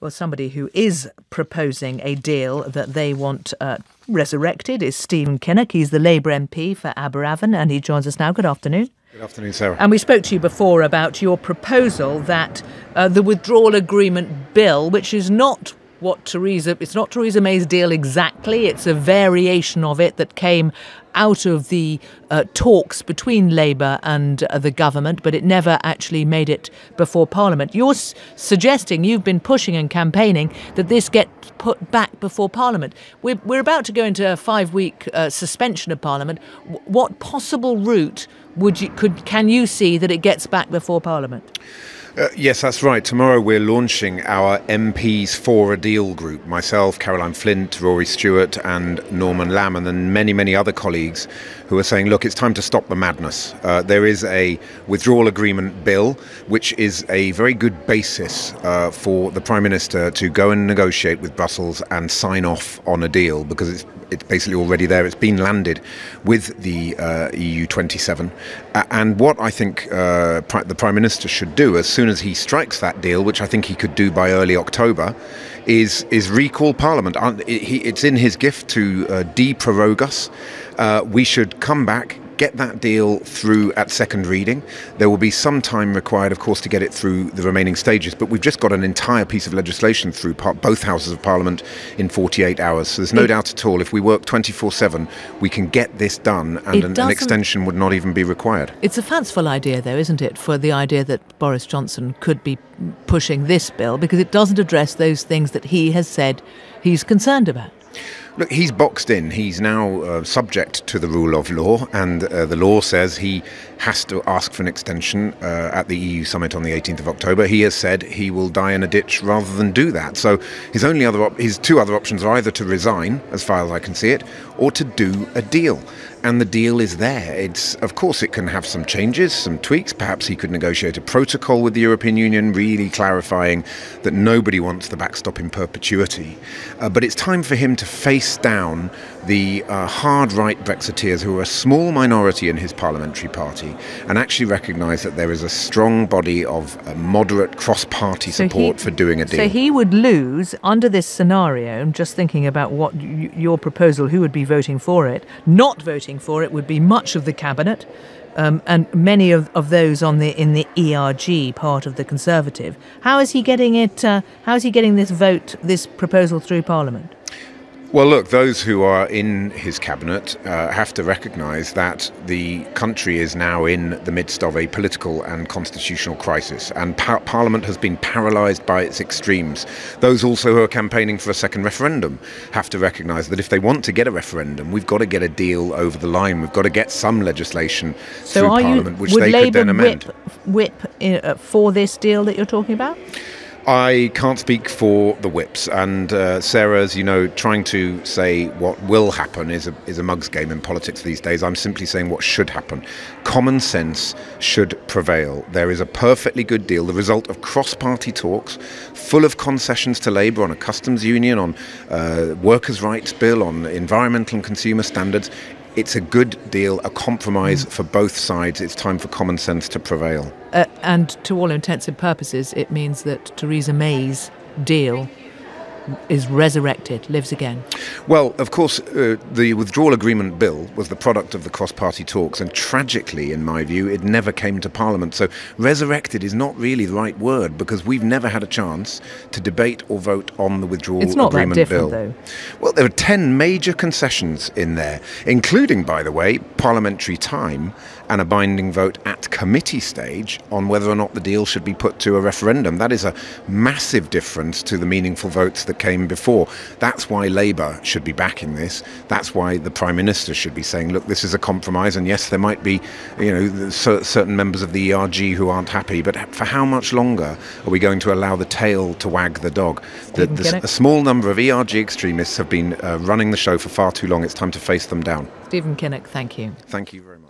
Well, somebody who is proposing a deal that they want resurrected is Stephen Kinnock. He's the Labour MP for Aberavon, and he joins us now. Good afternoon. Good afternoon, Sarah. And we spoke to you before about your proposal that the withdrawal agreement bill, which is not it's not Theresa May's deal exactly. It's a variation of it that came out of the talks between Labour and the government, but it never actually made it before Parliament. You're suggesting, you've been pushing and campaigning, that this gets put back before Parliament. We're about to go into a 5-week suspension of Parliament. What possible route can you see that it gets back before Parliament? Yes, that's right. Tomorrow we're launching our MPs for a Deal group. Myself, Caroline Flint, Rory Stewart and Norman Lamb, and then many, many other colleagues who are saying, look, it's time to stop the madness. There is a withdrawal agreement bill, which is a very good basis for the Prime Minister to go and negotiate with Brussels and sign off on a deal, because it's basically already there. It's been landed with the EU 27. And what I think the Prime Minister should do as soon as he strikes that deal, which I think he could do by early October, is recall Parliament. It's in his gift to de-prorogue us. We should come back, get that deal through at second reading. There will be some time required, of course, to get it through the remaining stages, but we've just got an entire piece of legislation through both houses of Parliament in 48 hours. So there's no doubt at all, if we work 24/7, we can get this done, and an extension would not even be required. It's a fanciful idea, though, isn't it, for the idea that Boris Johnson could be pushing this bill, because it doesn't address those things that he has said he's concerned about. Look, he's boxed in. He's now subject to the rule of law, and the law says he has to ask for an extension at the EU summit on the 18th of October. He has said he will die in a ditch rather than do that. So his two other options are either to resign, as far as I can see it, or to do a deal. And the deal is there. Of course, it can have some changes, some tweaks. Perhaps he could negotiate a protocol with the European Union, really clarifying that nobody wants the backstop in perpetuity. But it's time for him to face down the hard right Brexiteers, who are a small minority in his parliamentary party, and actually recognise that there is a strong body of moderate cross-party support for doing a deal. So he would lose under this scenario. I'm just thinking about what your proposal, who would be voting for it. Not voting for it would be much of the cabinet, and many of those in the ERG part of the Conservative. How is he getting it? How is he getting this proposal through Parliament? Well, look, those who are in his cabinet have to recognise that the country is now in the midst of a political and constitutional crisis, and Parliament has been paralysed by its extremes. Those also who are campaigning for a second referendum have to recognise that if they want to get a referendum, we've got to get a deal over the line. We've got to get some legislation through Parliament, which they could then amend. Whip for this deal that you're talking about? I can't speak for the whips, and Sarah, as you know, trying to say what will happen is a mug's game in politics these days. I'm simply saying what should happen. Common sense should prevail. There is a perfectly good deal, the result of cross-party talks, full of concessions to Labour on a customs union, on workers' rights bill, on environmental and consumer standards. It's a good deal, a compromise for both sides. It's time for common sense to prevail. And to all intents and purposes, it means that Theresa May's deal is resurrected, lives again. Well, of course, the withdrawal agreement bill was the product of the cross-party talks, and tragically, in my view, it never came to Parliament. So resurrected is not really the right word, because we've never had a chance to debate or vote on the withdrawal agreement bill. It's not that different, though. Well, there are 10 major concessions in there, including, by the way, parliamentary time and a binding vote at committee stage on whether or not the deal should be put to a referendum. That is a massive difference to the meaningful votes that came before. That's why Labour should be backing this. That's why the Prime Minister should be saying, look, this is a compromise, and yes, there might be, certain members of the ERG who aren't happy, but for how much longer are we going to allow the tail to wag the dog? A small number of ERG extremists have been running the show for far too long. It's time to face them down. Stephen Kinnock, thank you. Thank you very much.